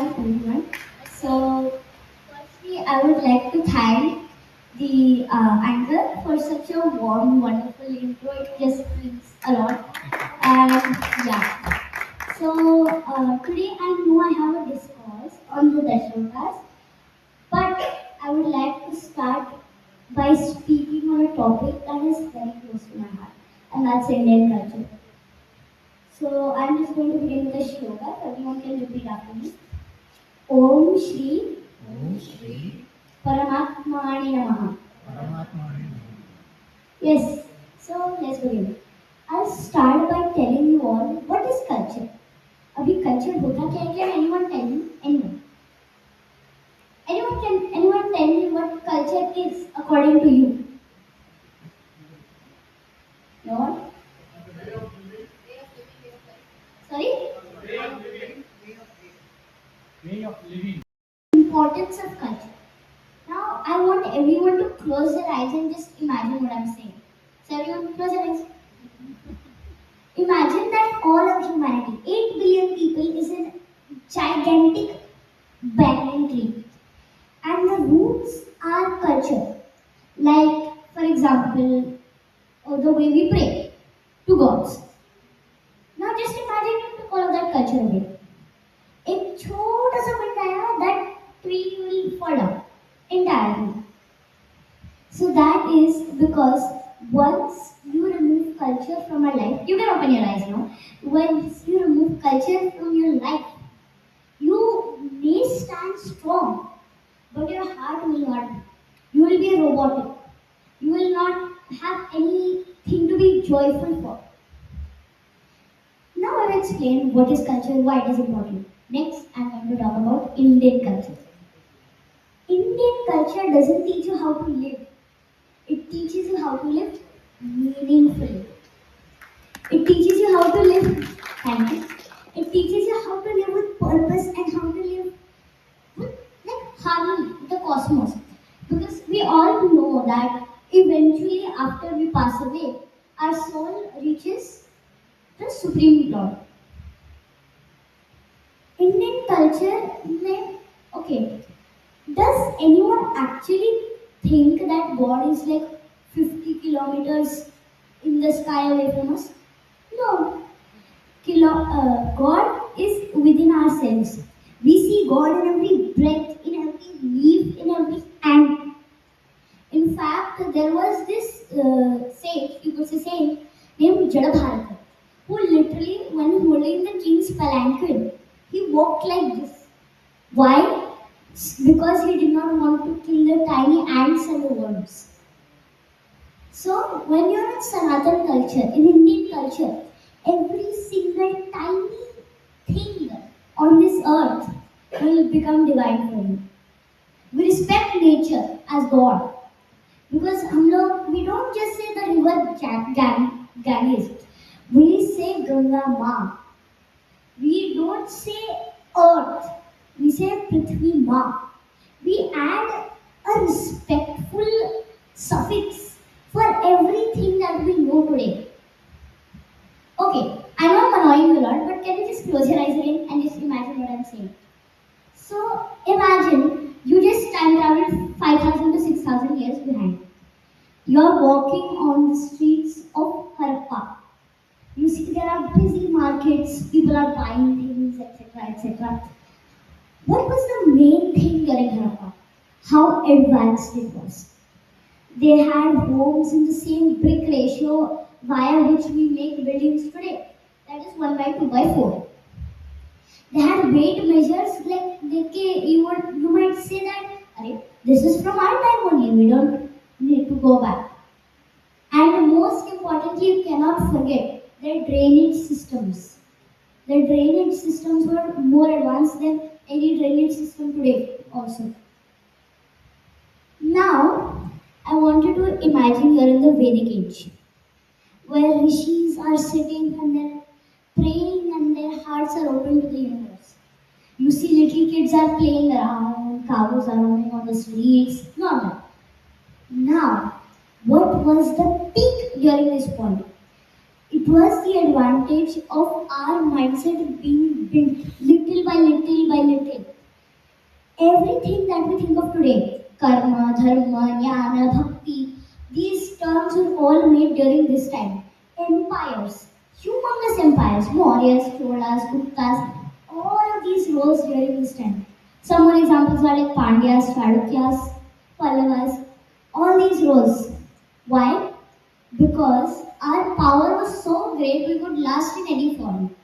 Welcome everyone. So, firstly, I would like to thank the anchor for such a warm, wonderful intro. It just means a lot. And yeah, so today I know I have a discourse on the Dashratas, but I would like to start by speaking on a topic that is very close to my heart, and that's Indian culture. So I'm just going to begin with a shloka. Everyone can repeat after me. Om Shri Om Shri Paramatmani Namaha. Paramatmani Yes, so let's begin. I'll start by telling you all what is culture. अभी culture होता क्या है? Can anyone tell me? Anyone tell me what culture is according to you? No one? Sorry? way of living. Importance of culture. Now I want everyone to close their eyes and just imagine what I'm saying. So everyone close your eyes. Imagine that all of humanity, 8 billion people, is a gigantic banyan tree. And the roots are culture. Like, for example, the way we pray to gods. Now just imagine you took all of that culture away. एक छोटा सा wind आया, that tree will fall down entirely. So that is because once you remove culture from our life, you can open your eyes now. Once you remove culture from your life, you may stand strong, but your heart will not be. You will be robotic. You will not have anything to be joyful for. Now I will explain what is culture, why it is important. Next, I am going to talk about Indian culture. Indian culture doesn't teach you how to live. It teaches you how to live meaningfully. It teaches you how to live, thank you. It teaches you how to live with purpose and how to live with like harmony with the cosmos. Because we all know that eventually after we pass away, our soul reaches the Supreme Lord. Indian culture may okay. Does anyone actually think that God is like 50 kilometers in the sky away from us? No. God is within ourselves. We see God in every breath, in every leaf, in every ant. In fact, there was this sage, you could say saint, named Jadabharata, who literally, when holding the king's palanquin, he walked like this. Why? Because he did not want to kill the tiny ants and the worms. So, when you're in Sanatan culture, in Indian culture, every single tiny thing on this earth will become divine for you. We respect nature as God. Because we don't just say the river Ganges. We say Ganga Ma. We don't say earth. We say Prithvi Ma. We add a respectful suffix for everything that we know today. Okay, I know I'm annoying you a lot, but can you just close your eyes again and just imagine what I'm saying? So imagine you just time traveled 5,000 to 6,000 years behind. You're walking on the streets of Harappa. You see there are busy markets, people are buying things, etc. etc. What was the main thing during Harappa? How advanced it was. They had homes in the same brick ratio via which we make buildings today. That is 1 by 2 by 4. They had weight measures like you might say that this is from our time only, we don't need to go back. And most importantly, you cannot forget their drainage systems. Their drainage systems were more advanced than any drainage system today also. Now, I want you to imagine you're in the Vedic age, where rishis are sitting and they're praying and their hearts are open to the universe. You see little kids are playing around, cows are roaming on the streets, normal. Now, what was the peak during this point? It was the advantage of our mindset being built little by little by little. Everything that we think of today, karma, dharma, jnana, bhakti, these terms were all made during this time. Empires, humongous empires, Mauryas, Cholas, Guptas, all of these rose during this time. Some more examples are like Pandyas, Chalukyas, Pallavas, all these rose. Why? Because our power was so great we could last in any form.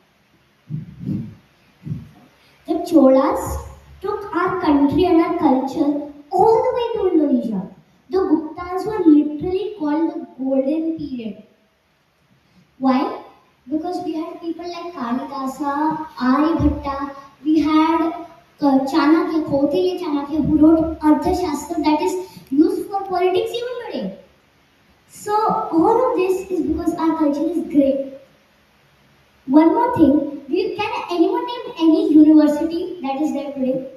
The Cholas took our country and our culture all the way to Indonesia. The Guptas were literally called the golden period. Why? Because we had people like Kalidasa, Aryabhatta, we had Chanakya, Kautilya Chanakya, who wrote Arthashastra that is used for politics even today. So all of this is because our culture is great. One more thing, can anyone name any university that is there today?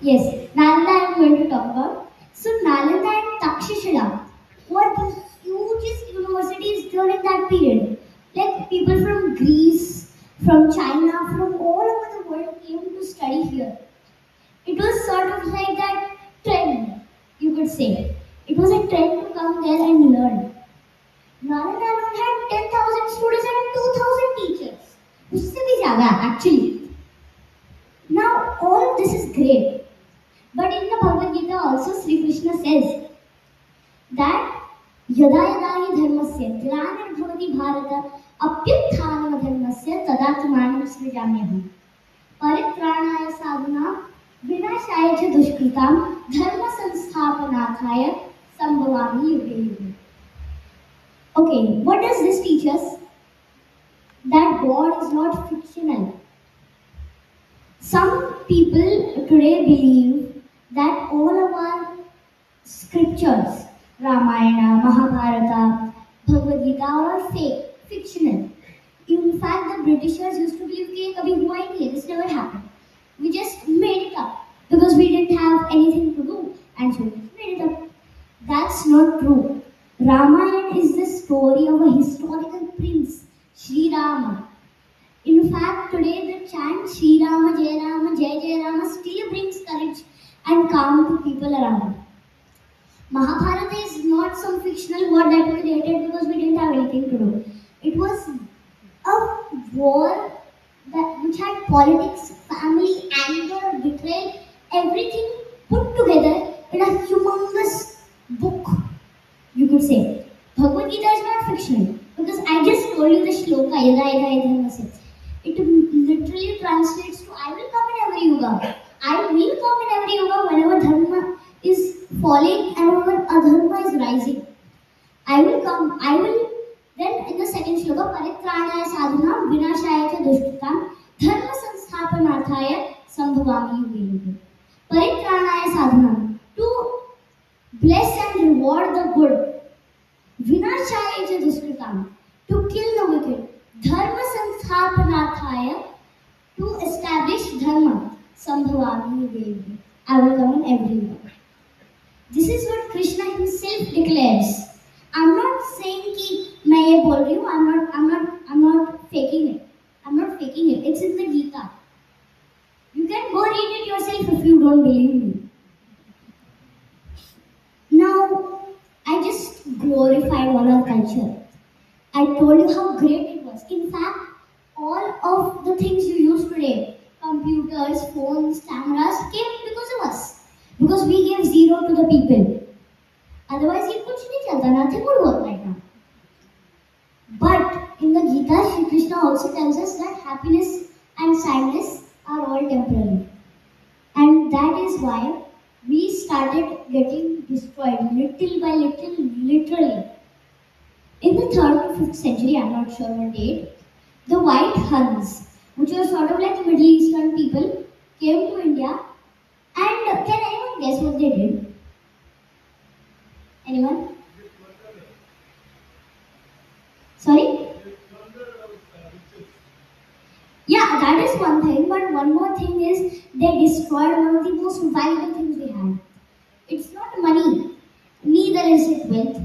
Yes, Nalanda I am going to talk about. So Nalanda and Takshashila were the hugest universities during that period. Like people from Greece, from China, from all over the world came to study here. It was sort of like that trend, you could say. It was a trend to come there and learn. Nalanda alone had 10,000 students and 2,000 teachers. उससे भी ज़्यादा actually. Now all of this is great. But in the Bhagavad Gita also Sri Krishna says that यदा यदा हि धर्मस्य ग्लानिर्भवति भारत अभ्युत्थानं धर्मस्य तदात्मानं सृजाम्यहम् परित्राणाय साधूनां विनाशाय च दुष्कृतां धर्म संस्थापनार्थाय संभवामि युगे युगे. Okay, what does this teach us? That God is not fictional. Some people today believe that all of our scriptures, Ramayana, Mahabharata, Bhagavad Gita, are all fake, fictional. In fact, the Britishers used to believe कि कभी हुआ ही नहीं, this never happened. We just made it up because we didn't have anything to do, and so we just made it up. That's not true. Ramayana is the story of a historical prince, Sri Rama. In fact, today the chant Sri Rama, Jai Rama still brings courage and calm to people around. Mahabharata is not some fictional word that we created because we didn't have anything to do. It was a war which had politics, family, anger, betrayal, everything put together in a humongous book, you could say. Bhagavad Gita is not fictional because I just told you the shloka yada yada yadharmasya. It literally translates to I will come in every yuga. I will come in every yuga whenever dharma is falling and when adharma is rising. I will come. I will. Then in the second shloka, paritranaya sadhuna vinashaya cha dushkritam dharma sansthapanarthaya sambhavami yuge yuge. Paritranaya sadhana, to bless and reward the good. Vinashaya cha dushkritam, to kill the wicked. Dharma sansthapanarthaya, to establish dharma. Sambhavami yuge yuge. I will come in every year. This is what Krishna himself declares. I'm not saying कि मैं ये बोल रही हूँ. I'm not faking it. I'm not faking it. It's in the Gita. You can go read it yourself if you don't believe me. Now, I just glorified all our culture. I told you how great it was. In fact, all of the things you use today, computers, phones, cameras, came because of us. Because we gave zero to the people. Otherwise, ये कुछ नहीं चलता. Nothing would work right now. But in the Gita, Shri Krishna also tells us that happiness and sadness are all temporary. And that is why we started getting destroyed little by little, literally. In the 3rd to 5th century, I'm not sure what date, the white Huns, which were sort of like Middle Eastern people, came to India. And can anyone guess what they did? Anyone? Sorry? Yeah, that is one thing, but one more thing is they destroyed one of the most valuable things we had. It's not money, neither is it wealth.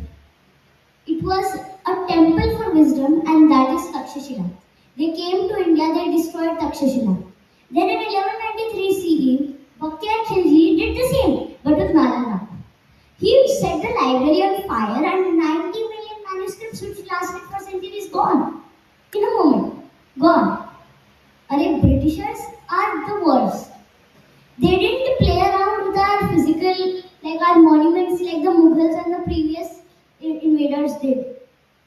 It was a temple for wisdom, and that is Takshashila. They came to India, they destroyed Takshashila. Then in 1193 CE, Bhaktiar Khilji did the same, but with Nalanda. He set the library on fire and 90 million manuscripts which lasted for centuries gone. In a moment, gone. Arey, Britishers are the worst. They didn't play around with our physical, like our monuments, like the Mughals and the previous invaders did.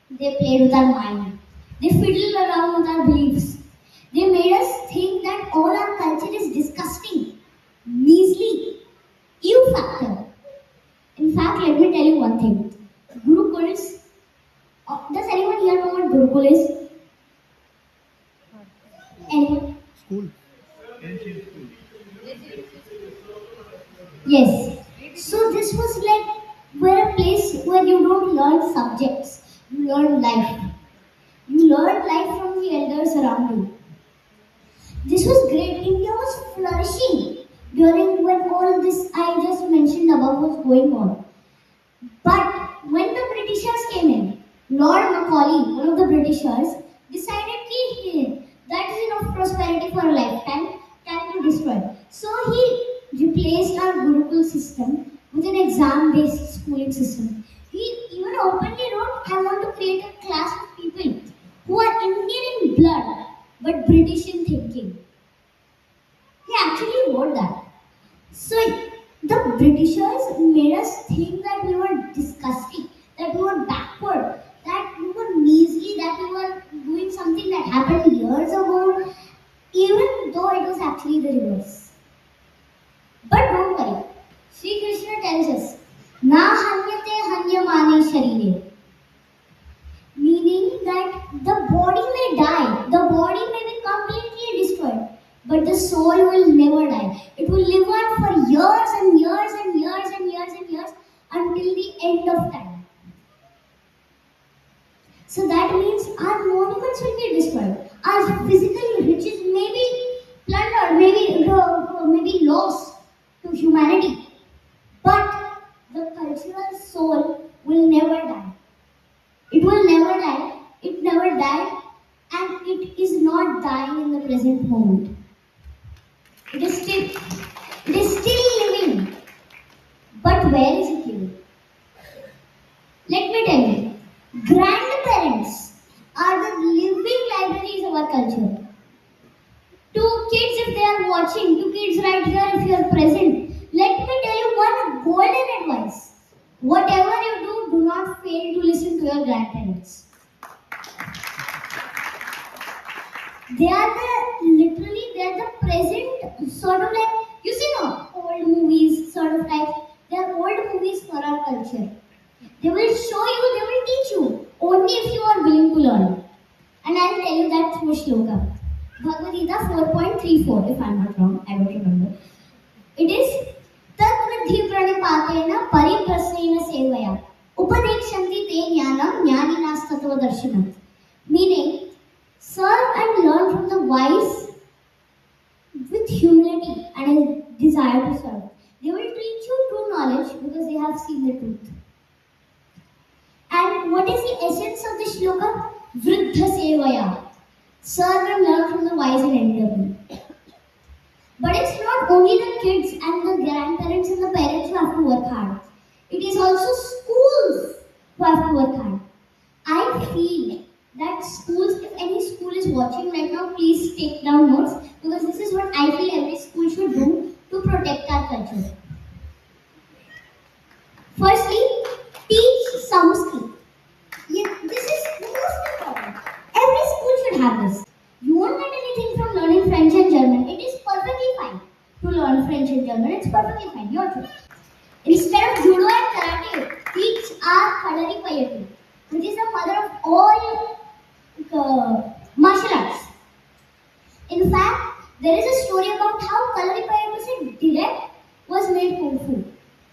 They played with our mind. They fiddled around with our beliefs. They made us think that all our culture is disgusting, measly, ew factor. In fact, let me tell you one thing. Gurukuls. Does anyone here know what Gurukul is? Anyone? School. Ancient school. Yes. So this was like where a place where you don't learn subjects, you learn life. You learn life from the elders around you. This was great. India was flourishing during when all this I just mentioned above was going on. But when the Britishers came in, Lord Macaulay, one of the Britishers, decided that is enough prosperity for a lifetime, time to destroy. So he replaced our Gurukul system with an exam-based schooling system. He even openly wrote, I want to create a class of people who are Indian in blood but British in thinking. He actually wrote that. So the Britishers made us think that we were disgusting, that we were backward, that we were measly, that we were doing something that happened years ago, even though it was actually the reverse. But don't worry, Sri Krishna tells us, Na hanyate hanyamane sharire. Meaning that the body may die, the body may be completely destroyed, but the soul will never die. It will live on for years and years and years and years and years until the end of time. So that means our monuments will be destroyed. Our physical riches may be plundered, maybe lost to humanity. But the cultural soul will never die. It will never die. It never died, and it is not dying in the present moment. It is still living. But where is it living? Let me tell you. Grandparents are the living libraries of our culture. To kids, if they are watching, to kids right here, if you are present, let me tell you one golden advice. Whatever you do, do not fail to listen to your grandparents. They are the present sort of like, you see no, old movies sort of like, they are old movies for our culture. They will show you, they will teach you, only if you are willing to learn. And I'll tell you that through shloka. Bhagavad Gita 4.34, if I'm not wrong, I don't remember. It is, Tatvidhi pranipatena pariprasena sevaya upadekshanti te jnanam jnaninas tattva darshanam. Meaning, serve and learn from the wise with humility and a desire to serve. They will teach you true knowledge because they have seen the truth. And what is the essence of the shloka? Vriddha sevaya. Serve and learn from the wise and elderly. But it's not only the kids and the grandparents and the parents who have to work hard. It is also schools who have to work hard. I feel that schools, if any school is watching right now, please take down notes because this is what I feel every school should do to protect our culture. Firstly, teach Sanskrit. This is the most important. Every school should have this. You won't get anything from learning French and German. It is perfectly fine to learn French and German. It's perfectly fine. Your choice. Instead of judo and karate, teach our Paridhi, which is the mother of all martial arts. In fact, there is a story about how Kalaripayattu direct was made Kung Fu.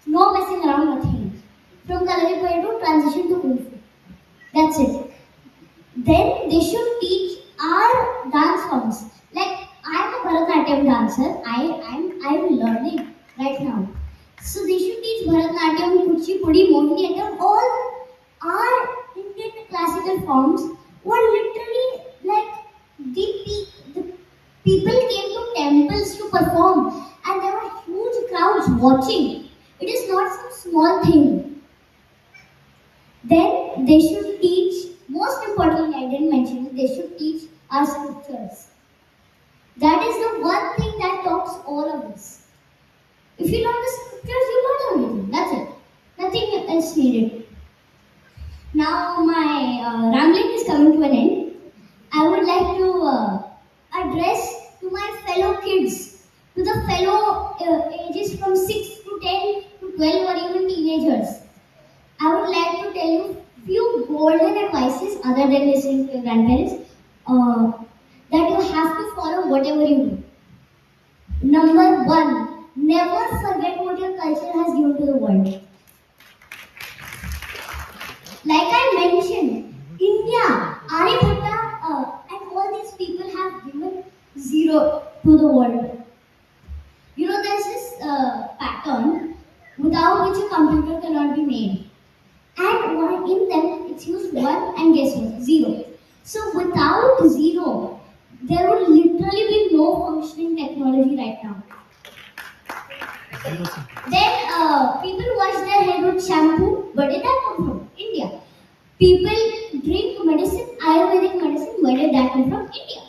No messing around, nothing. From Kalaripayattu transition to Kung Fu. That's it. Then they should teach our dance forms. Like I'm a Bharatanatyam dancer. I'm learning right now. So they should teach Bharatanatyam, Kuchipudi, Mohiniyattam, all our Indian classical forms were literally like the people came to temple musicians to perform, and there were huge crowds watching. It is not some small thing. Then they should teach, most importantly, I didn't mention it, they should teach our scriptures. That is the one thing that talks all of us. If you learn the scriptures, you learn everything. That's it. Nothing else needed. Now my rambling is coming to an end. I would like to address to my fellow kids, to the fellow ages from 6 to 10 to 12 or even teenagers. I would like to tell you few golden advices other than listening to your grandparents that you have to follow whatever you do. Number one, never forget what your culture has given to the world. Like I mentioned, India, Aryabhatta, and all these people have given zero to the world. You know, there's this pattern without which a computer cannot be made. And in them, it's used one and guess what? Zero. So without zero, there would literally be no functioning technology right now. Then people wash their hair with shampoo. Where did that come from? India. People drink medicine, Ayurvedic medicine. Where did that come from? India.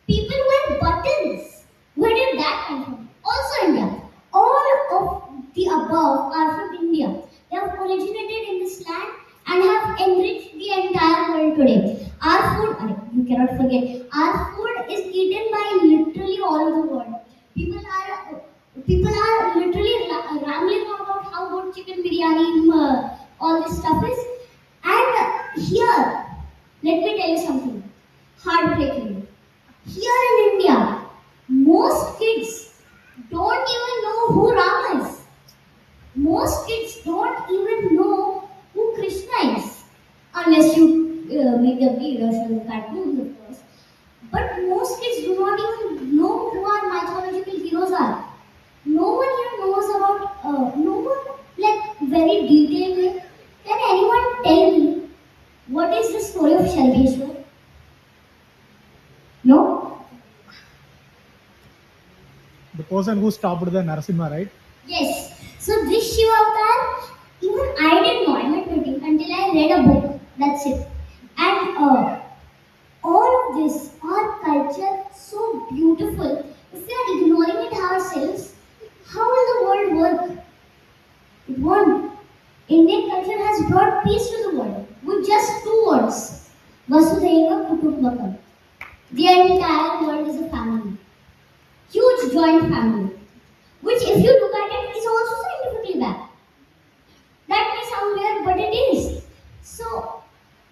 People wear buttons. Where did that come from? Also India. All of the above are from India. They have originated in this land and have enriched the entire world today. Our food, you cannot forget, our food is eaten by literally all over the world. People are literally rambling about how good chicken biryani, all this stuff is. And here, let me tell you something heartbreaking. Here in India, most kids don't even know who Rama is. Most kids don't even know who Krishna is, unless you make the Vedas and the cartoons, of course. But most kids do not even know who our mythological heroes are. No one here knows about, no one like very detailed way. Can anyone tell me what is the story of Shalveshwar? No? The person who stopped the Narasimha, right? Yes. So this Shiva avatar, even I didn't know, I'm admitting, until I read a book. That's it. And all of this, our culture, so beautiful. If we are ignoring it ourselves, how will the world work? It won't. Indian culture has brought peace to the world with just two words: Vasudhaiva Kutumbakam. The entire world is a family, huge joint family, which, if you look at it, is also scientifically backed. That may sound weird, but it is. So,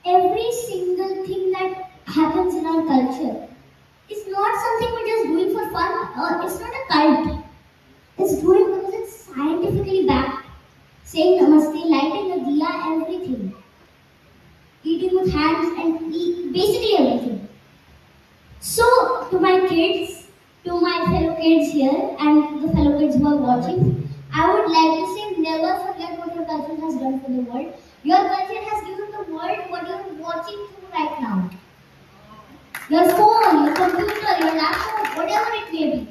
every single thing that happens in our culture is not something we're just doing for fun. It's not a cult. It's doing because it's scientifically backed. Saying namaste, lighting the diya, everything. Eating with hands and basically everything. So, to my kids, to my fellow kids here and the fellow kids who are watching, I would like to say never forget what your culture has done for the world. Your culture has given the world what you're watching through right now. Your phone, your computer, your laptop, whatever it may be.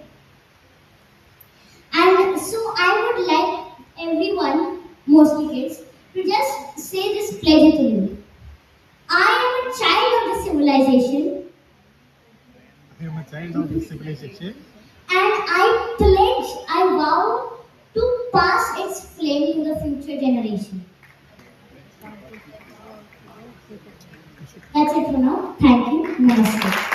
And so I would like everyone, mostly kids, to just say this pledge to you. I am a child of the civilization. I am a child of this civilization. And I pledge, I vow to pass its flame to the future generation. That's it for now. Thank you. Namaste.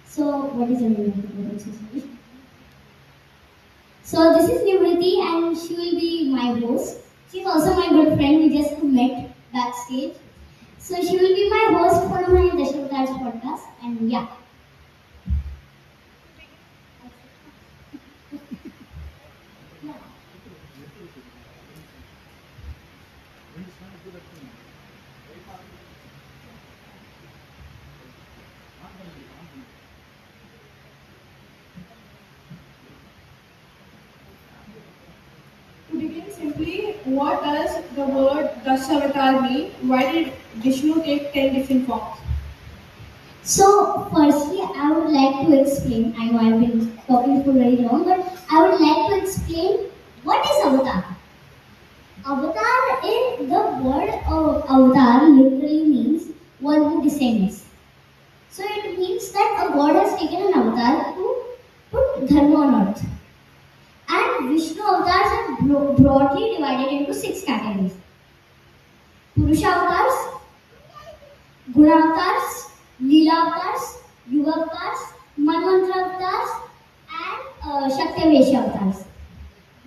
So, what is your name? So, this is Nivriti and she will be my host. She's also my good friend. We just met backstage. So, she will be my host for my Dashavtar's podcast. And yeah. Put it begin simply. What does the word Dasavatar mean? Why did Vishnu take 10 different forms? So, firstly, I would like to explain. I know I've been talking for very long, but I would like to explain what is avatar. Avatar in the word avatar literally means one who descends. So it means that a god has taken an avatar to put dharma on earth. And Vishnu avatars are broadly divided into six categories: Purusha avatars, Guna avatars, Leela avatars, Yuga avatars, Manvantara avatars, and Shaktavesha avatars.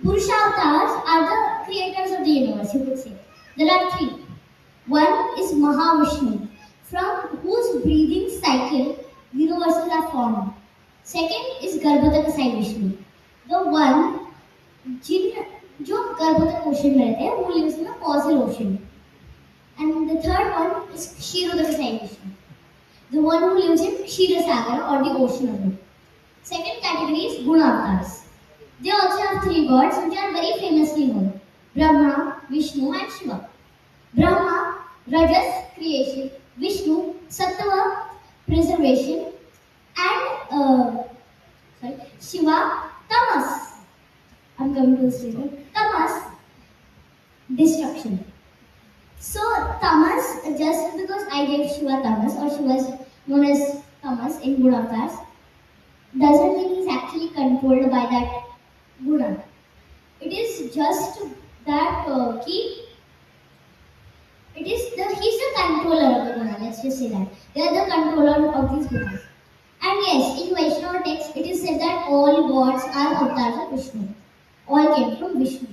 Purusha avatars are the creators of the universe, you could say. There are three. One is Mahavishnu, from whose breathing cycle universes are formed. Second is Garbhodakasai Vishnu, the one जिन जो Garbhodaka ocean में रहते हैं वो lives in the causal ocean. And the third one is Kshirodakasai Vishnu, the one who lives in Kshirosagar or the ocean of milk. Second category is Guna avatars. They also have three gods which are very famously known: Brahma, Vishnu, and Shiva. Brahma, Rajas, creation; Vishnu, Sattva, preservation; and Shiva, Tamas. I'm coming to the statement. Tamas, destruction. So Tamas, just because I gave Shiva Tamas, or Shiva is known as Tamas in Guna avatars, doesn't mean he's actually controlled by that Guna. It is just that he's the controller of the Guna. Let's just say that they are the controller of these Gunas. And yes, in Vaishnava text, it is said that all gods are avatars of Vishnu. All came from Vishnu.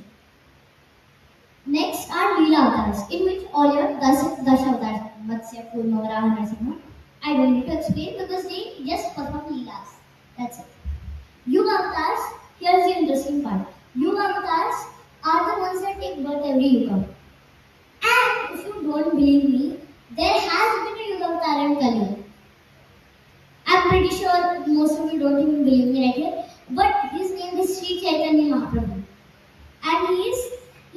Next are Leela avatars, in which all your Dash avatars, Matsya, Kurma, Varaha, Narasimha. I don't need to explain because they just perform Leelas. That's it. Yuga avatars, here's the interesting part. Yuga avatars are the ones that take birth every Yuga. And if you don't believe me, there has been a Yuga avatar in Kali. I'm pretty sure most of you don't even believe me right here. But his name is Sri Chaitanya Mahaprabhu. And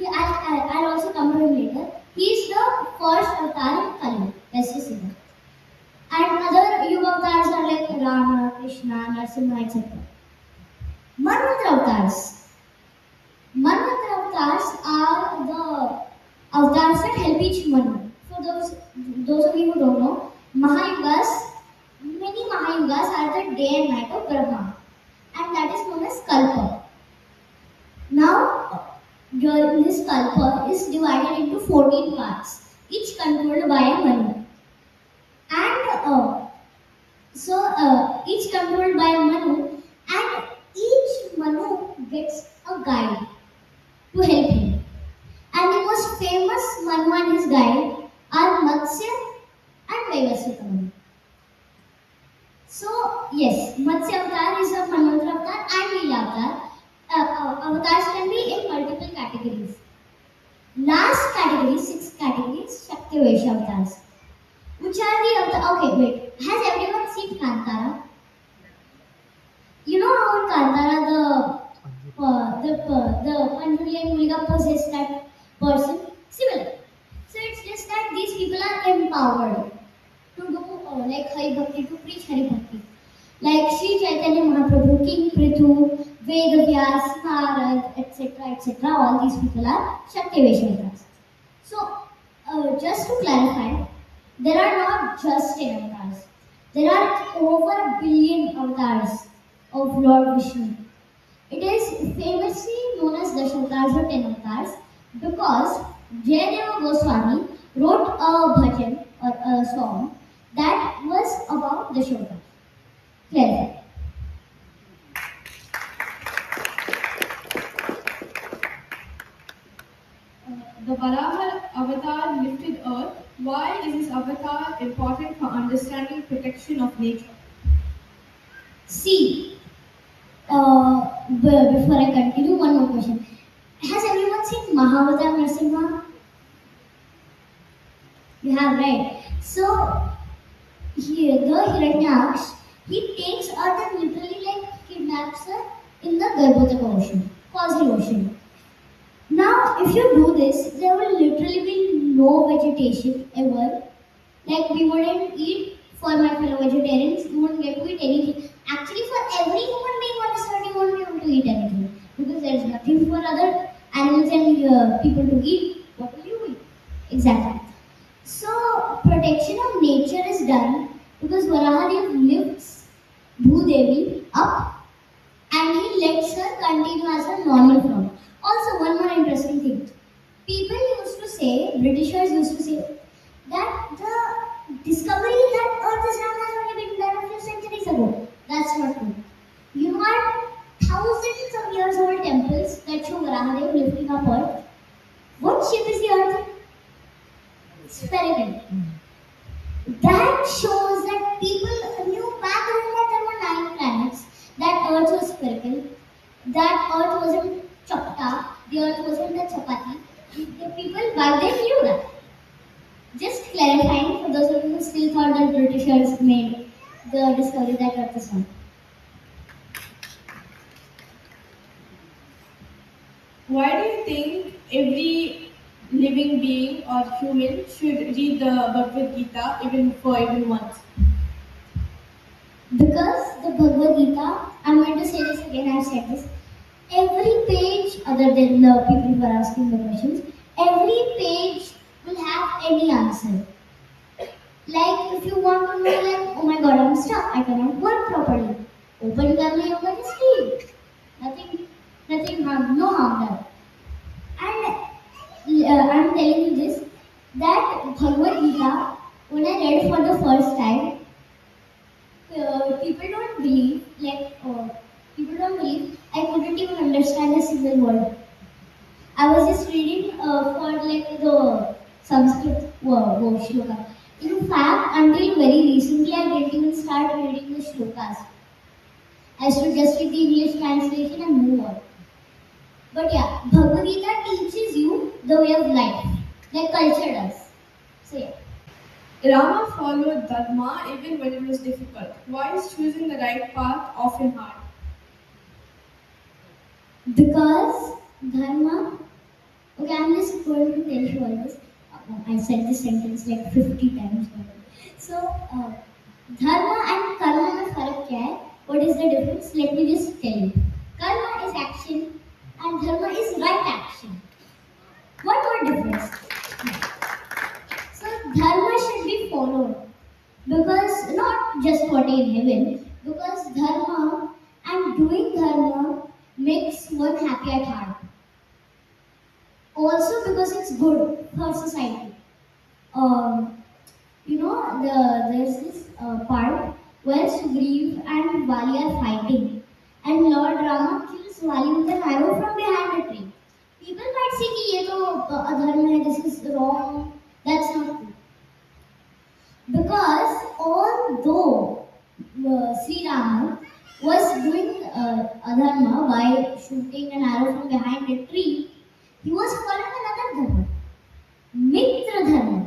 I'll also come to him later. He is the first avatar in Kali. Let's just say that. And other Yuga avatars are like Rama, Krishna, Narasimha, etc. Manvantara avatars. Manvantara avatars are the avatars that help each Manu. For those of you who don't know, many Mahayugas are the day and night of Brahma. And that is known as Kalpa. Now, this Kalpa is divided into 14 parts, each controlled by a Manu. And each controlled by a Manu, and each Manu gets a guide to help him. And the most famous Manu and his guide are Matsya and Vaivasvata Manu. So, yes, Matsya avatar is a Manvantara avatar and Leela avatar. Avatars can be in multiple categories. Last category, sixth category, is Shaktavesha avatars. Which are the avatars? Okay, wait. Has everyone seen Kantara? You know how in Kantara the Panjuli and Mulika possess that person? Similar. So it's just that these people are empowered to do like Hari Bhakti, to preach Hari Bhakti. Like Sri Chaitanya Mahaprabhu, King Prithu, Vedas, Narad, etc. All these people are Shaktavesha avatars. So, just to clarify, there are not just 10 avatars. There are over a billion avatars of Lord Vishnu. It is famously known as Dashavatars or 10 avatars because Jayadeva Goswami wrote a bhajan or a song that was about Dashavatars. Clarify. The Varaha avatar lifted earth. Why is this avatar important for understanding protection of nature? See, before I continue, one more question. Has everyone seen Mahavatar Narasimha? You have, right? So, here the Hiranyaksh, he takes Earth and literally like kidnaps her in the Garbhodaka ocean, causal ocean. Now, if you do this, there will literally be no vegetation ever. Like we wouldn't eat, for my fellow vegetarians, you wouldn't get to eat anything. Actually, for every human being on this earth, you won't be able to eat anything because there's nothing for other animals and people to eat. What will you eat? Exactly. So protection of nature is done because Varahadev lifts Bhudevi up and he lets her continue as a normal form. Also, one more interesting thing. People used to say, Britishers used to say, that the discovery that Earth is round has only been done a few centuries ago. That's not true. You have thousands of years old temples that show Varahadev lifting up Earth. What shape is the Earth? Spherical. That shows that people knew back then that there were 9 planets, that Earth was spherical, that Earth wasn't chapta, the Earth wasn't a chapati. The people back then knew that. Just clarifying for those of you who still thought that Britishers made the discovery that Earth is round. Why do you think every living being or human should read the Bhagavad Gita even once? Because the Bhagavad Gita, I'm going to say this again, I've said this, every page, other than the people who are asking the questions, every page will have any answer. Like if you want to know, like, oh my god, I'm stuck, I cannot work properly. Open Karma Yoga, just read. Nothing harm, no harm done. And I'm telling you this, that Bhagavad Gita, when I read for the first time, people don't believe, I couldn't even understand a single word. I was just reading for like the Sanskrit shloka. In fact, until very recently, I didn't even start reading the shlokas. I used to just read the English translation and move on. But yeah, Bhagavad Gita teaches you the way of life, like culture does. So yeah. Rama followed Dharma even when it was difficult. Why is choosing the right path often hard? Because Dharma, okay, I'm just going to tell you all this. I said this sentence like 50 times already. So, Dharma and Karma में फर्क क्या है? What is the difference? Let me just tell you. Karma is action and Dharma is right action. One more difference. So, Dharma should be followed because not just for in heaven, because Dharma and doing Dharma makes one happy at heart. Also because it's good for society. There's this part where Sugriv and Vali are fighting, and Lord Rama kills Vali with an arrow from behind a tree. People might say कि ये तो अधर्म है, this is wrong. That's not true. Because although Sri Rama was doing adharma by shooting an arrow from behind a tree, he was following another dharma, Mitra dharma.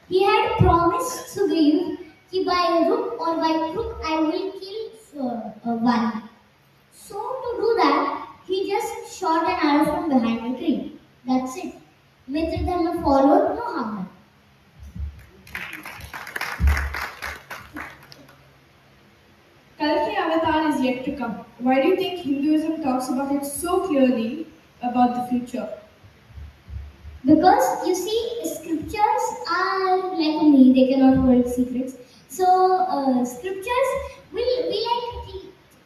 He had promised Sugriv that by rook or by crook I will kill Vali. So to do that, he just shot an arrow from behind a tree. That's it. Mitra dharma followed, no harm done. Kalki Avatar is yet to come. Why do you think Hinduism talks about it so clearly about the future? Because you see, scriptures are like me, they cannot hold secrets. So, scriptures will be like,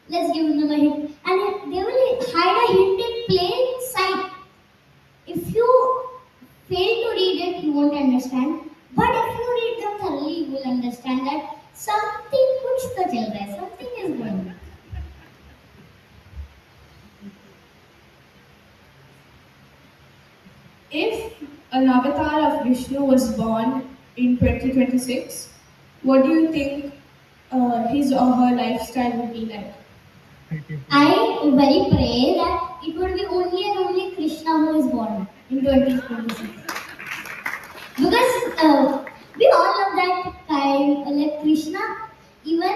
let's give them a hint, and they will hide a hint in plain sight. If you fail to read it, you won't understand. But if you read them thoroughly, you will understand that something कुछ तो चल रहा है, something is going on. If an avatar of Vishnu was born in 2026, what do you think his or her lifestyle would be like? I very pray that it would be only and only Krishna who is born in 2026. Because we all love that kind, like Krishna, even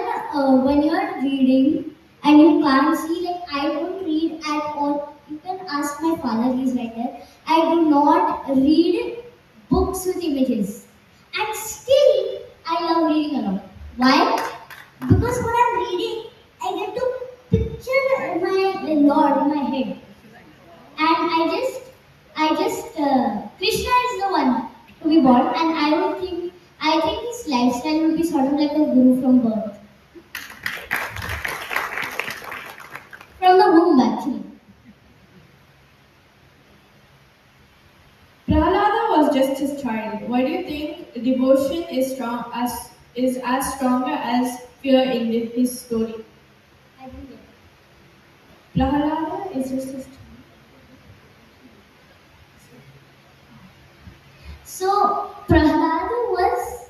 when you're reading and you can't see, like I don't read at all. You can ask my my father, he's right there. I do not read books with images. And still, I love reading a lot. Why? Because when I'm reading, I get to picture my Lord in my head. And Krishna is the one to be born, and I think his lifestyle will be sort of like a guru from birth, from the womb actually. Prahlada was just his child. Why do you think devotion is as stronger as fear in his story? I think it. Prahlada is just his child. So Prahlada was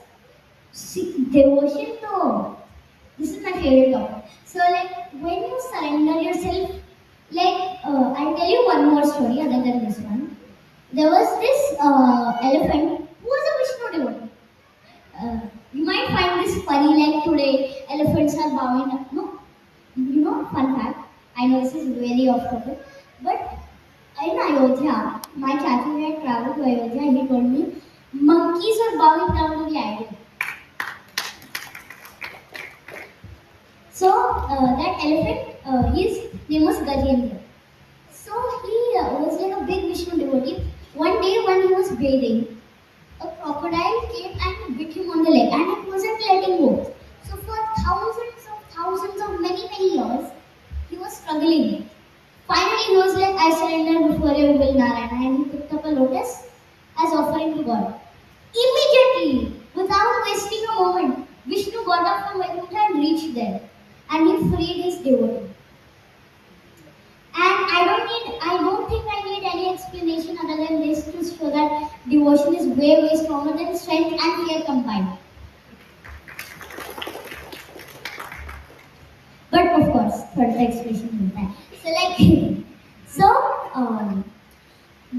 devotion to. This is my favorite topic. So like when you surrender yourself, like I'll tell you one more story other than this one. There was this elephant who was a Vishnu devotee. You might find this funny, like today elephants are bowing up. No, fun fact. I know this is very off topic, but in Ayodhya, my chachi had traveled to Ayodhya. He told me monkeys are bowing down to the idol. So that elephant, his name was Gajendra. So he was like a big Vishnu devotee. One day when he was bathing, a crocodile came and bit him on the leg, and it wasn't letting go. So for thousands of many years, he was struggling. Finally, he was like, I surrender before your will, Narayana, and he picked up a lotus as offering to God. Immediately, without wasting a moment, Vishnu got up from Vaikuntha and reached there, and he freed his devotee. And I don't think I need any explanation other than this to show that devotion is way stronger than strength and fear combined. But of course, further explanation is that. So like,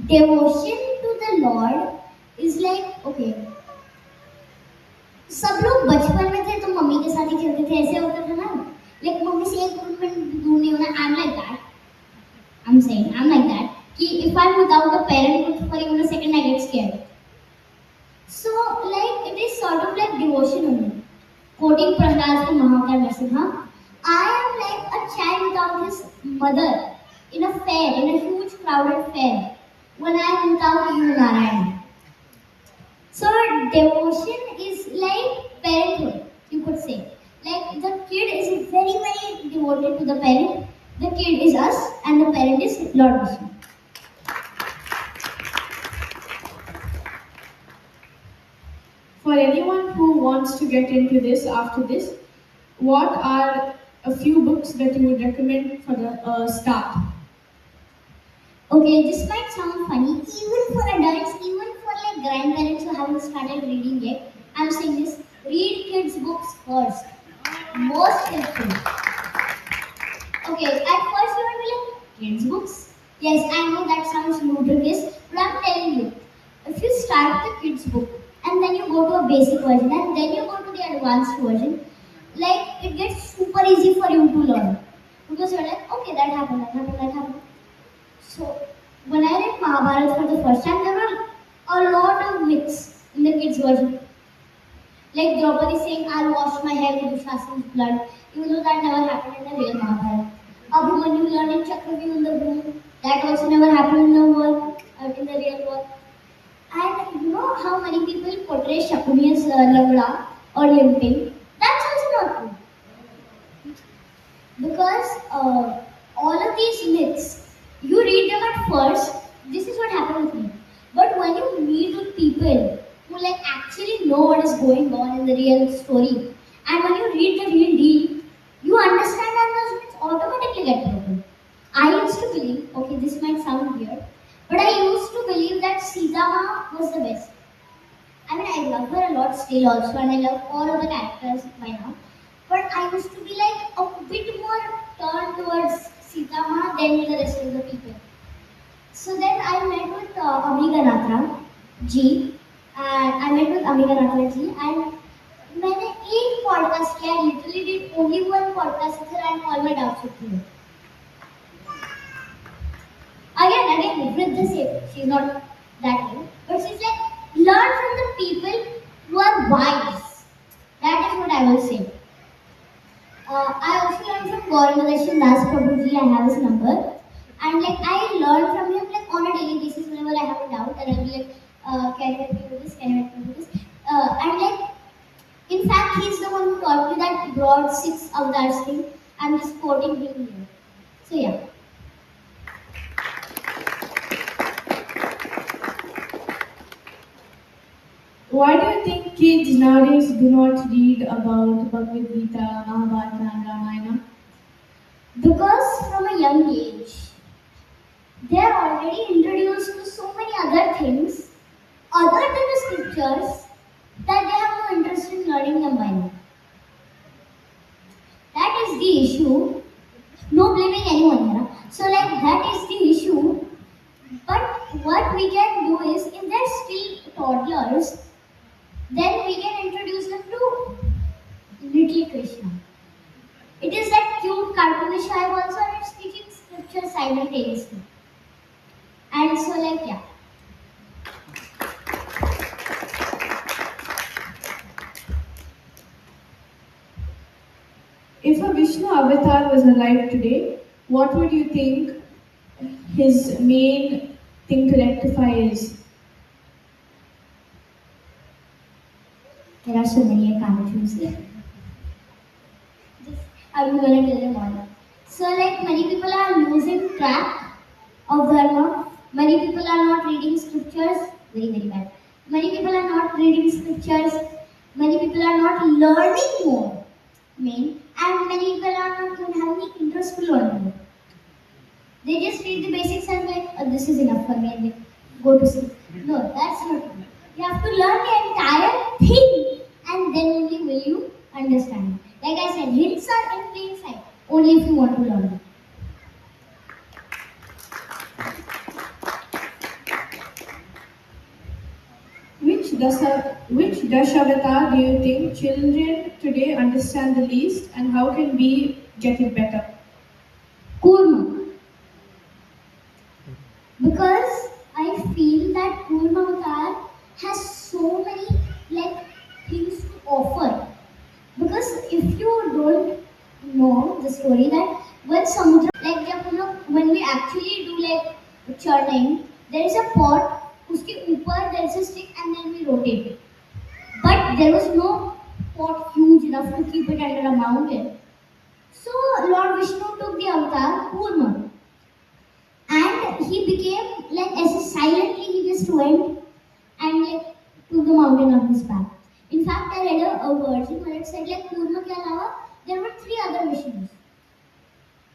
devotion to the Lord is like, okay, सब लोग बचपन में थे तो mummy के साथ ही खेलते थे, ऐसे होता था ना, like मम्मी से एक मिनट दूर नहीं होना. I'm like that. I'm like that. कि if I'm without a parent for even a second, I get scared. So like it is sort of like devotion only. Quoting Prahlad from Mahakar Narasimha, I am like a child without his mother in a fair, in a huge crowded fair, when I am without you, Narayana. So devotion is like parenthood, you could say. Like the kid is very devoted to the parent. The kid is us, and the parent is Lord Vishnu. For anyone who wants to get into this after this, what are a few books that you would recommend for the start? Okay, this might sound funny, even for adults, even for like grandparents who haven't started reading yet. I'm saying this: read kids' books first. Most helpful. Okay, at first you will be like, kids' books? Yes, I know that sounds ludicrous, but I'm telling you, if you start the kids' book and then you go to a basic version and then you go to the advanced version, like it gets super easy for you to learn. Because you're like, okay, that happened. So, when I read Mahabharata for the first time, there were a lot of myths in the kids' version. Like Draupadi saying, I'll wash my hair with Dushasana's blood, even though that never happened in the real Mahabharata. Abhimanyu learning Chakravyuh in the room, that also never happened in the world, in the real world. And you know how many people portray Shakuni as Lavla or limping? That's also not true. Because all of these myths, you read them at first, this is what happened with me. But when you meet with people who like actually know what is going on in the real story, and when you read the real deal, you understand that those myths automatically get broken. I used to believe, okay, this might sound weird, but I used to believe that Sita Ma was the best. I mean, I love her a lot still also, and I love all of the characters by now. But I used to be like a bit more turned towards Sita Ma than the rest of the people. So then I met with Amiga ji, and I met with Amiga ji, and मैंने एक podcast किया. I literally did only one podcast and all my doubts with you. Again, she's not that way, but she's like learn from the people who are wise. That is what I will say. I also learned from Gaurav Das Prabhuji. I have his number, and like I learn from him like on a daily basis whenever I have a doubt, and I'll be like, can you help me with this? Can you help me with this? And like in fact, he's the one who taught me that broad six avatars thing. I'm just quoting him here. So yeah. Why do you think kids nowadays do not read about Bhagavad Gita, Mahabharata, and Ramayana? Because from a young age, they are already introduced to so many other things other than the scriptures that they have no interest in learning them by now. That is the issue. No blaming anyone here. So like that is the issue. But what we can do is if they're still toddlers, then we can introduce them to Little Krishna. It is that cute cartoonish vibe also, and it's teaching scripture simultaneously. And so like yeah. If a Vishnu avatar was alive today, what would you think his main thing to rectify is? There are so many I can't choose. I'm gonna tell them all. So like many people are losing track of dharma. Many people are not reading scriptures. Very very bad. Many people are not reading scriptures. Many people are not learning more. Main and many people are not even having interest to learn more. They just read the basics and like this is enough for me and they go to sleep. No, that's not true. You have to learn the entire thing and then only will you understand. Like I said, hints are in plain sight only if you want to learn them. Which Dashavata do you think children today understand the least, and how can we get it better? Kurma. Because I feel that Kurma Avatar has so many like things to offer. Because if you don't know the story that when Samudra, like when we actually do like churning, there is a pot, uske upar there is a stick and then we rotate it. But there was no pot huge enough to keep it under a mountain. So Lord Vishnu took the avatar Kurma. And he became like as silently he just went and like took the mountain on his back. In fact, I read a version where it said like Kurma ke alawa, there were three other Vishnus.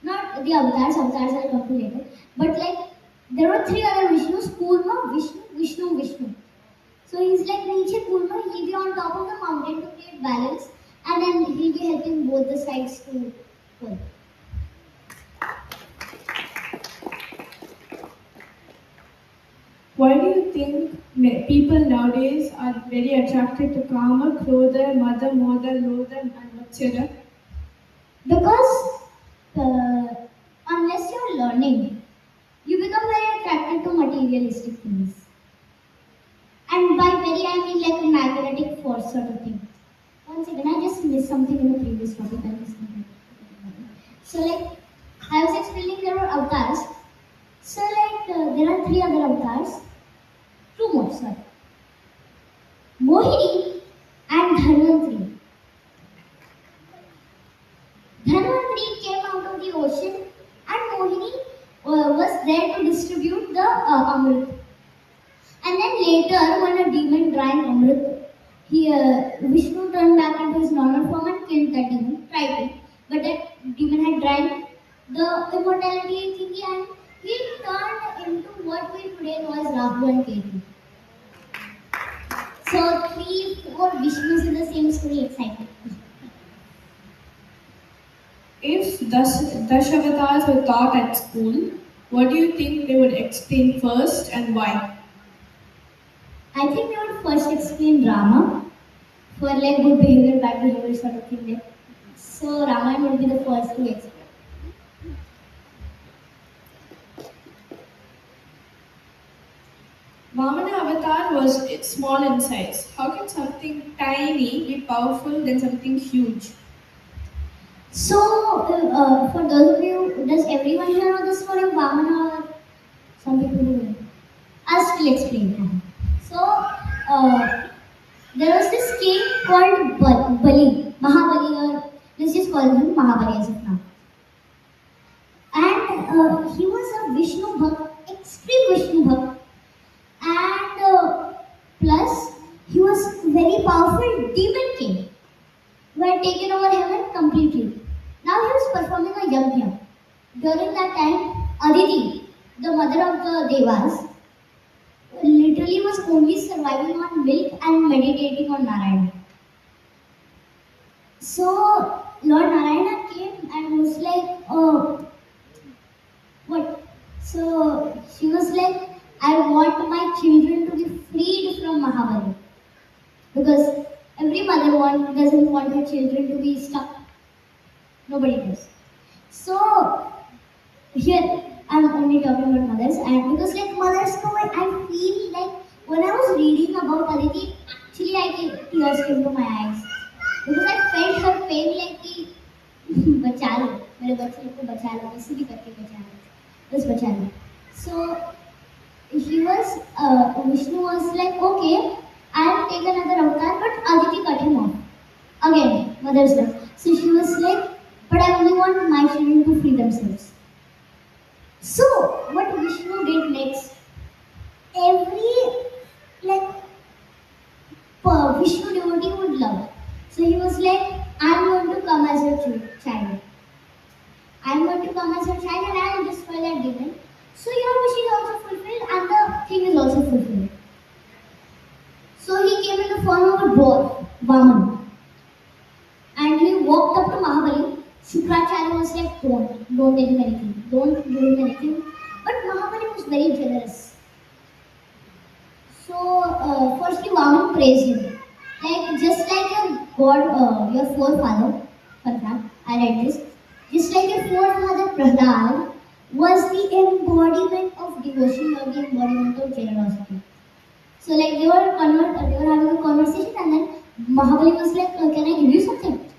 Not the avatars I'll come to later. But like there were three other Vishnus, Kurma, Vishnu. So he's like Niche Kurma, he'll be on top of the mountain to create balance and then he'll be helping both the sides to pull. Why do you think people nowadays are very attracted to Kama, Krodha, Mada, Moda, Lodha, and Vatsara? Because unless you're learning, you become very attracted to materialistic things. And by very, I mean like a magnetic force sort of thing. One second, I just missed something in the previous topic. So like, I was explaining there were avatars. So like, there are three other avatars. Two more, sorry. Mohini and Dhanvantri. Dhanvantri came out of the ocean and Mohini was there to distribute the Amrit. And then later, when a demon drank Amrit, Vishnu turned back into his normal form and killed that demon, tried to. But that demon had drank the immortality thingy and he turned into what we today know as Rahu and Ketu. So 3-4 Vishnus in the same story, exciting. If Dashavatars were taught at school, what do you think they would explain first and why? I think they would first explain Rama for like good behavior, bad behavior sort of thing. Like. So Ramayana would be the first to explain. Vamana avatar was small in size. How can something tiny be powerful than something huge? So, for those of you, does everyone here know the story of Vamana or some people do? I'll still explain. So, there was this king called Bali, Mahabali, or let's just call him Mahabali as of now. And he was a Vishnu Bhakt, extreme Vishnu Bhakt, and plus he was very powerful demon king who had taken over heaven completely. Now he was performing a yajna. During that time, Aditi, the mother of the Devas, literally was only surviving on milk and meditating on Narayana. So Lord Narayana came and was like, what? So she was like, I want my children to be freed from Mahabali. Because every mother doesn't want her children to be stuck. Nobody does. So here I'm only talking about mothers, and because like mothers know, I feel like when I was reading about Aditi, actually tears came to my eyes because I felt her pain like कि बचा लो मेरे बच्चे लोग को बचा लो इसी भी करके बचा लो बस बचा लो. So Vishnu was like, okay, I'll take another avatar, but Aditi cut him off. Again, mother's love. So she was like, but I only want my children to free themselves. So what Vishnu did next, every like Vishnu devotee would love. So he was like, I'm going to come as your child. I'm going to come as your child and I will destroy that demon. So your wish is also fulfilled and the thing is also fulfilled. So he came in the form of a dwarf, Vaman. And he walked up to Mahabali. Shukracharya was like, don't tell him anything. Don't do him anything. But Mahabali was very generous. So, firstly, Vaman praised him. Like, just like your God, your forefather, fun fact, I read this. Just like your forefather Prahlad was the embodiment of devotion or the embodiment of generosity. So, like, they were having a conversation, and then Mahabali was like, can I give you something?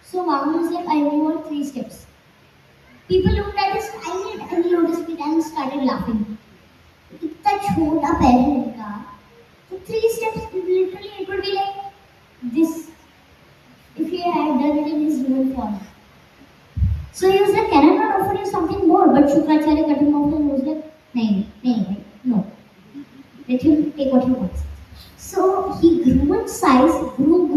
So, Vaman was like, I only want 3 steps. People looked at his tiny lotus feet and started laughing. इतना छोटा पैर है उनका. So 3 steps, literally it would be like this if he had done it in his human form. So he was like, can I not offer you something more? But Shukracharya cut him off and was like, no. Let him take what he wants. So he grew in size, grew,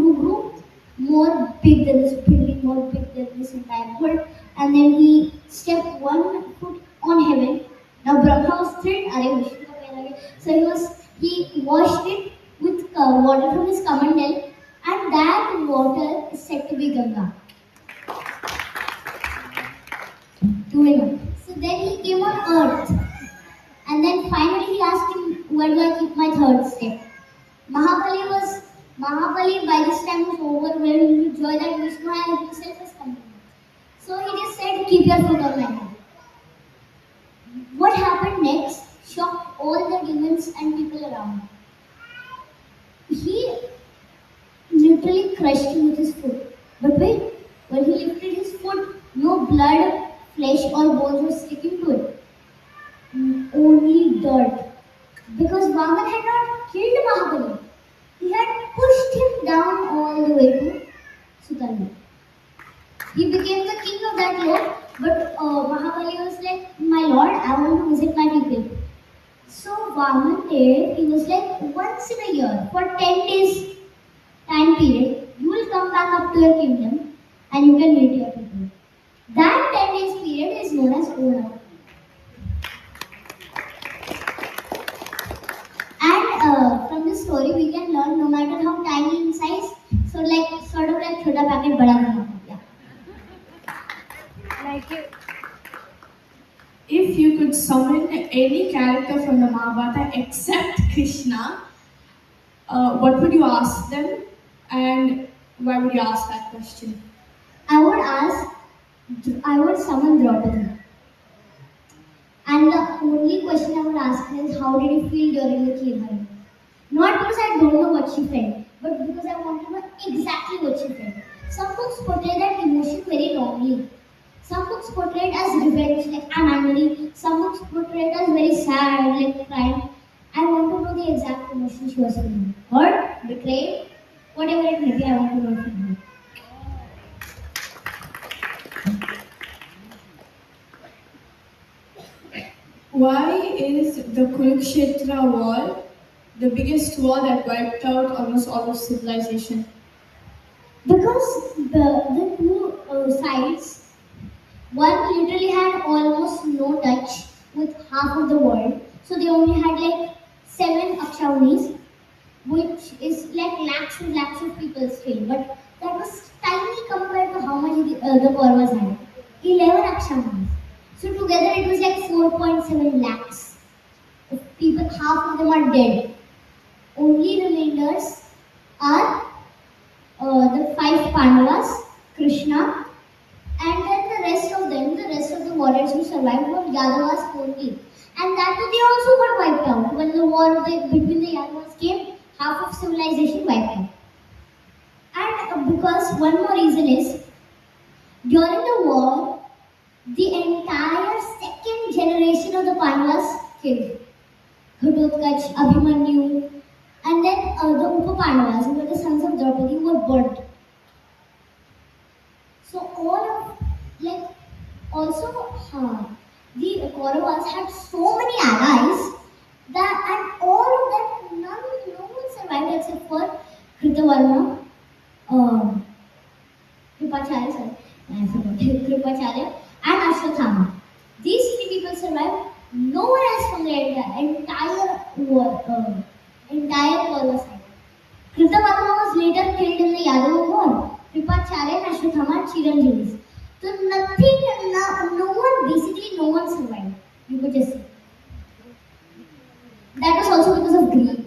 more big than this building, more big than this entire world. And then he stepped 1 foot on heaven. Now Brahma was thrilled. So he washed it with water from his kamandal, and that water is said to be Ganga. 2 in 1. So then he came on earth, and then finally he asked him, where do I keep my 3rd step? Mahabali by this time was overwhelmed with joy that Vishnu had himself has come. So he just said, keep your foot on my head. What happened next shocked all the demons and people around. He literally crushed him with his foot. But wait, when he lifted his foot, no blood, flesh or bones were sticking to it. Only dirt. Because Vaman had not killed Mahabali. He had pushed him down all the way to Sutanda. He became the king of that lord, but Mahabali was like, my lord, I want to visit my people. So Vaman did, he was like, once in a year, for 10 days time period, you will come back up to your kingdom and you can meet your people. That 10 days period is known as OMR. And from this story, we can learn no matter how tiny in size, sort of like छोटा packet बड़ा नहीं होता. If you could summon any character from the Mahabharata except Krishna, what would you ask them, and why would you ask that question? I would summon Draupadi. And the only question I would ask her is, how did you feel during the kill? Not because I don't know what she felt, but because I want to know exactly what she felt. Some books portray that emotion very wrongly. Some books portray it as revenge, like I'm angry. Some books portray it as very sad, like crying. I want to know the exact emotion she was feeling. Hurt, betrayed, whatever it may be, I want to know from her. Why is the Kurukshetra war the biggest war that wiped out almost all of civilization? Because the two sides, one literally had almost no touch with half of the world. So they only had like 7 Akshaunis, which is like lakhs and lakhs of people still. But that was tiny compared to how much the Kauravas had. 11 Akshaunis. So together it was like 4.7 lakhs of people. Half of them are dead. Only remainders are the 5 Pandavas, Krishna, and then the rest of them, the rest of the warriors who survived were Yadavas only. And that too, they also got wiped out. When the war between the Yadavas came, half of civilization wiped out. And because one more reason is, during the war, the entire second generation of the Pandavas killed. Ghatotkacha, Abhimanyu, and then the Upa-Pandavas, who were the sons of Draupadi, were burnt. So all of, like, also the Kauravas had so many allies that, and all of them, no one survived except for Kritavarma, Kripacharya, sorry, I forgot, Kripacharya, and Ashwatthama. These 3 people survived. No one else from the entire war, entire Kaurava side. Kritavarma was later killed in the Yadava war. Kripacharya and Ashwatthama Chiranjeevis. So no one survived. You could just say. That was also because of greed.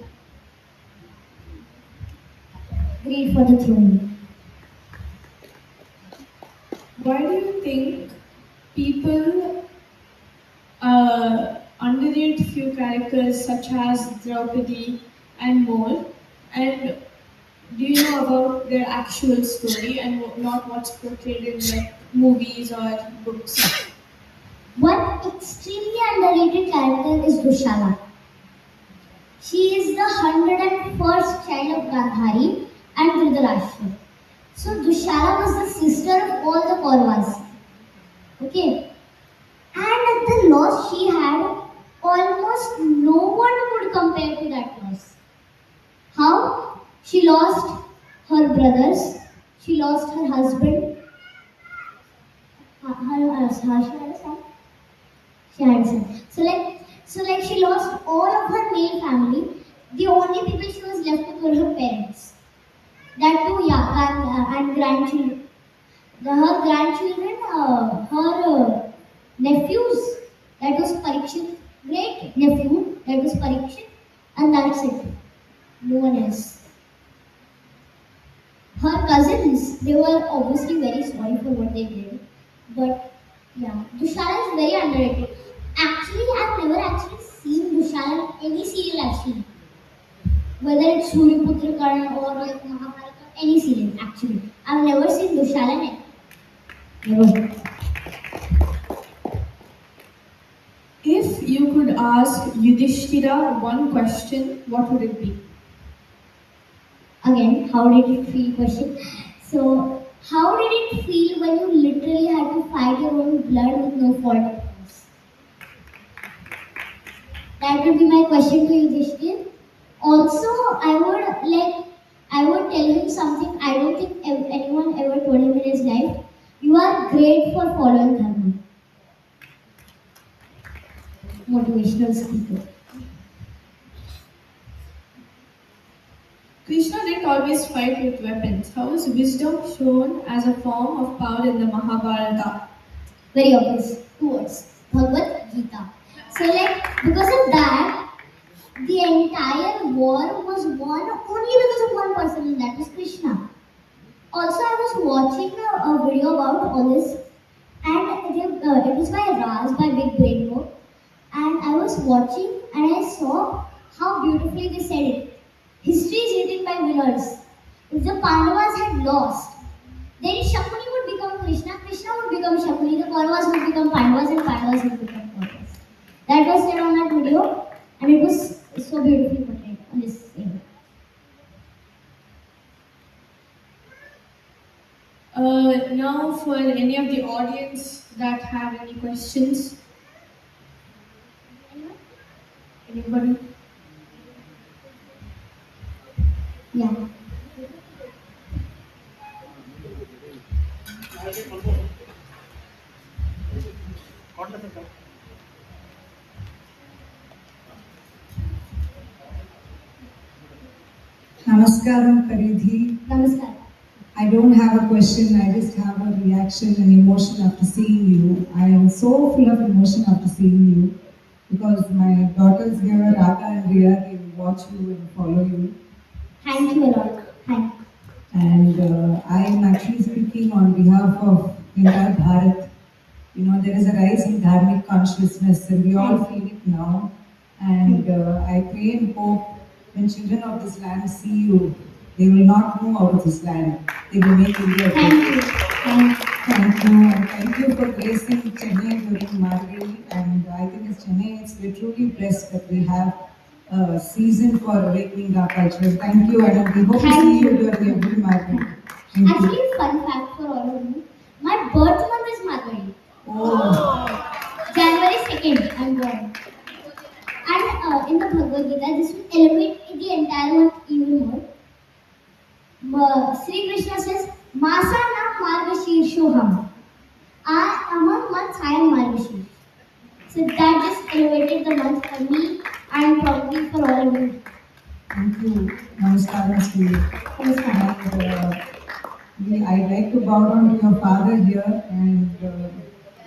Greed for the throne. Why do you think people underrate few characters such as Draupadi and more? And do you know about their actual story and not what's portrayed in like movies or books? One extremely underrated character is Dushala. She is the 101st child of Gandhari and Dhritarashtra. So Dushala was the sister of all the Kauravas. Okay? And the loss she had, almost no one could compare to that loss. How? She lost her brothers, she lost her husband, she had a son. She had a son. So like she lost all of her male family. The only people she was left with were her parents. That too, yeah, and grandchildren. Her grandchildren, her nephews. That was Parikshit. Great nephew. That was Parikshit, and that's it. No one else. Her cousins, they were obviously very sorry for what they did. But yeah, Dushala is very underrated. Actually, I've never actually seen Dushala in any serial I've seen. Whether it's Suryaputra Karna or like Mahabharata, any serial actually. I've never seen Dushala in it. Never. If you could ask Yudhishthira one question, what would it be? Again, how did it feel question? So, how did it feel when you literally had to fight your own blood with no fault of yours? That would be my question to Yudhishthir. Also, I would tell him something I don't think anyone ever told him in his life. You are great for following Dharma. Motivational speaker. Krishna didn't always fight with weapons. How is wisdom shown as a form of power in the Mahabharata? Very obvious. 2 words. Bhagavad Gita. So because of that, the entire war was won only because of one person, and that was Krishna. Also, I was watching a video about all this, and it was by Raz, by Big Brain Mode. was watching and I saw how beautifully they said it. History is written by winners. If the Pandavas had lost, then Shakuni would become Krishna, Krishna would become Shakuni, the Kauravas would become Pandavas, and Pandavas would become Kauravas. That was said on that video, and it was so beautifully portrayed on this thing. Now, for any of the audience that have any questions, Anyone? anybody? Yeah. Namaskaram, Paridhi. Namaskar. I don't have a question, I just have a reaction and emotion after seeing you. I am so full of emotion after seeing you because my daughters here, Radha and Riya, they will watch you and follow you. Thank you a lot. Thank you. And I am actually speaking on behalf of entire Bharat. You know, there is a rise in dharmic consciousness and we all feel it now. And I pray and hope when children of this land see you, they will not move out of this land. They will make India Thank great. you. Thank you. Thank you, and thank you for gracing Chennai during Margazhi. And I think as Chennai, we're truly blessed that we have a season for awakening our culture. Thank you, and we hope to see you during every Margazhi. Thank you. Actually, fun fact for all of you. My birth month is Margazhi. Oh, January 2nd, I'm born. And in the Bhagavad Gita, this will elevate the entire month even more. Sri Krishna says, Masana Margashirshoham. Among months, I am Margashir. So that just elevated the month for me and probably for all of you. thank you. Namaskaram to you. Namaskar. And I'd like to bow down to your father here and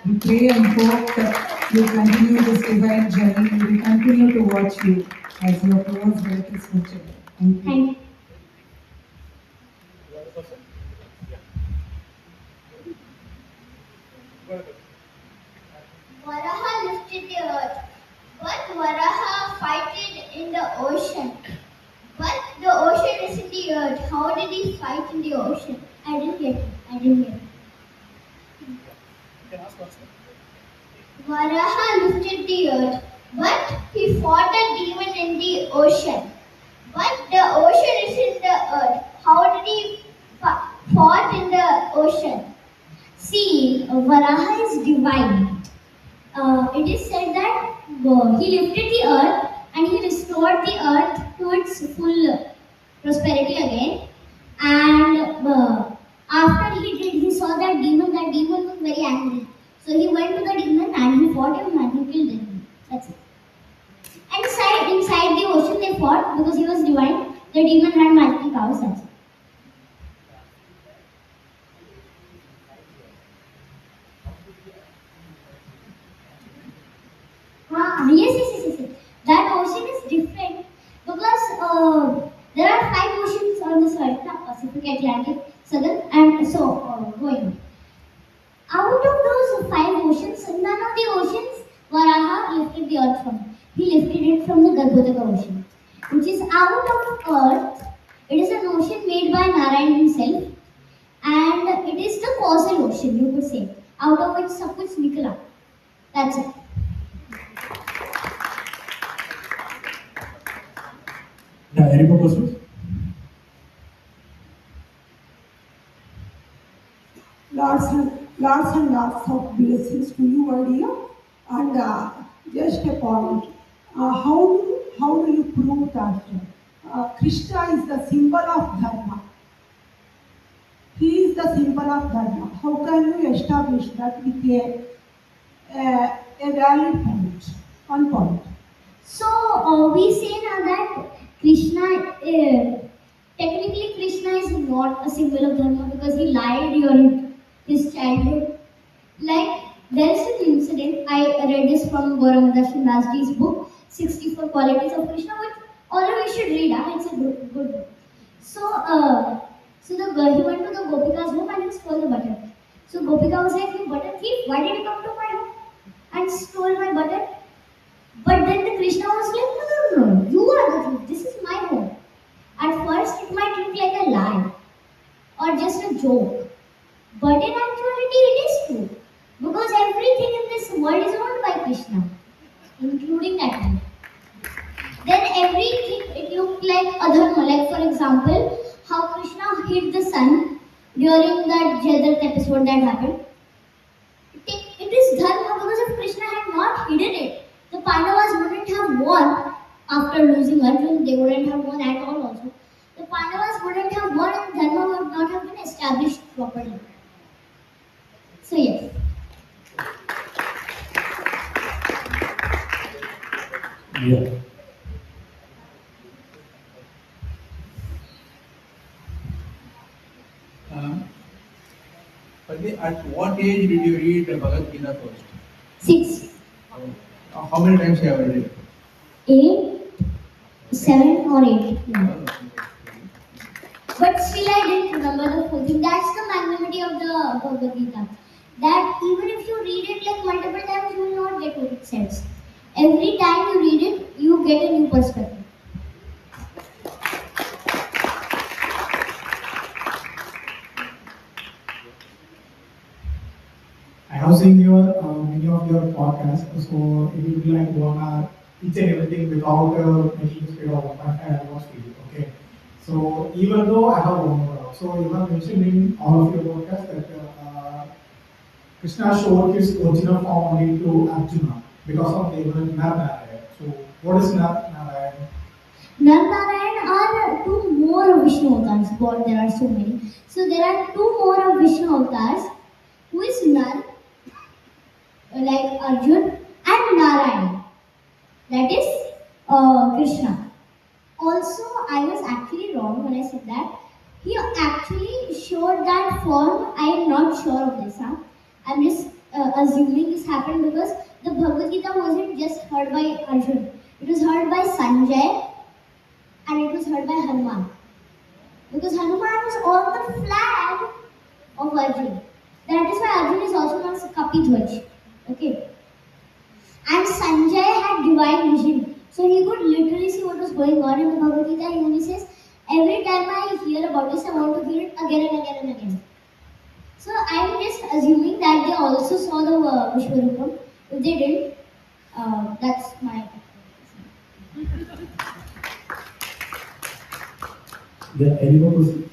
we pray and hope that you continue this divine journey. We will continue to watch you as your close relatives future. Thank you. Thank you. Varaha lifted the earth, but Varaha fighted in the ocean. But the ocean is in the earth. How did he fight in the ocean? I didn't get it. I didn't get it. Varaha lifted the earth, but he fought a demon in the ocean. But the ocean is in the earth. How did he fought in the ocean? See, Varaha is divine. It is said that he lifted the earth and he restored the earth to its full prosperity again. And after he did, he saw that demon. That demon was very angry. So he went to the demon and he fought him and he killed him. That's it. And inside the ocean they fought because he was divine. The demon had magical powers. That's it. Yes. That ocean is different because there are 5 oceans on this earth: Pacific, Atlantic, Southern, and so going. Out of those 5 oceans, none of the oceans Varaha lifted the earth from. He lifted it from the Garbhodaka ocean, which is out of earth. It is an ocean made by Narayan himself, and it is the causal ocean, you could say, out of which सब कुछ निकला. That's it. Yeah, any more questions? Lots and lots of blessings to you, my dear. And just a point. How do you prove that Krishna is the symbol of Dharma? He is the symbol of Dharma. How can you establish that with a valid point? One point. So we say now that Krishna, technically Krishna is not a symbol of Dharma because he lied during his childhood. Like there is an incident, I read this from Gauramadarshi Dasji's book, 64 Qualities of Krishna, which all of you should read, it's a good book. So, he went to the Gopika's home and he stole the butter. So Gopika was like, "You butter thief, why did you come to my home and stole my butter?" But then the Krishna was like, no, no, no, no, you are the truth. This is my home. At first, it might look like a lie or just a joke, but in actuality, it is true because everything in this world is owned by Krishna, including that one. Then everything it looked like adharma. Like for example, how Krishna hid the sun during that Jadarat episode that happened. It is dharma because if Krishna had not hidden it, the Pandavas wouldn't have won after losing Arjun. They wouldn't have won at all also. The Pandavas wouldn't have won and dharma would not have been established properly. So yes. Yeah. Paridhi, at what age did you read the Bhagavad Gita first? 6, How many times you have read it? 8, 7 or 8. Yeah. But still I didn't remember the whole thing. That's the magnanimity of the Bhagavad Gita. That even if you read it like multiple times, you will not get what it says. Every time you read it, you get a new perspective. I have seen your many of your podcasts, so it will be like 1 hour each and everything without making speed of 1.5 hours video. Okay. So even though I have 1 hour, so you have mentioned in all of your podcasts that Krishna showed his original form only to Arjuna because of they were Narayan. So what is Narayan? Narayan are 2 more of Vishnu avatars, but there are so many. So there are 2 more of Vishnu avatars, who is Nar, like Arjun, and Narayan, that is Krishna. Also, I was actually wrong when I said that. He actually showed that form. I am not sure of this. I'm just assuming this happened because the Bhagavad Gita wasn't just heard by Arjun. It was heard by Sanjay and it was heard by Hanuman. Because Hanuman was on the flag of Arjun. That is why Arjun is also known as Kapidhwaj. Okay. And Sanjay had divine vision. So he could literally see what was going on in the Bhagavad Gita. And he says, every time I hear about this, I want to hear it again and again and again. So I'm just assuming that they also saw the Vishwa Guru. If they didn't, that's my explanation. Yeah, any more questions?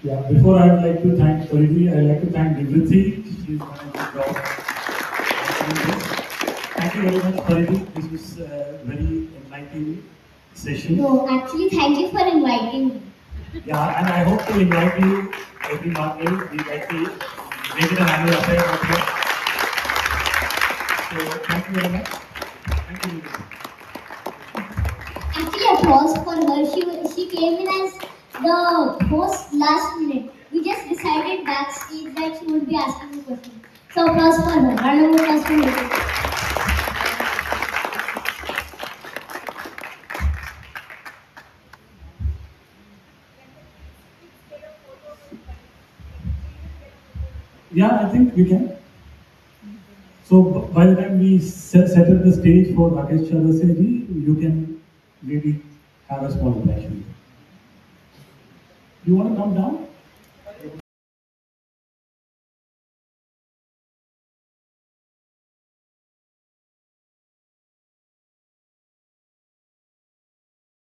Yeah, before I would like to thank Paridhi, I would like to thank Nivriti. She's done a good job. Thank you very much, Paridhi. This was a very enlightening session. No, actually, thank you for inviting me. Yeah, and I hope to invite you every Monday. We'd like to make it an annual affair out here. So, thank you very much. Thank you. Actually, applause for her. She came in as the host last minute. We just decided backstage that she would be asking the question. So applause for her. Round of applause for her. Yeah, I think we can. So by the time we set up the stage for Rakesh Chalaseri, you can maybe have a small interaction. You want to come down?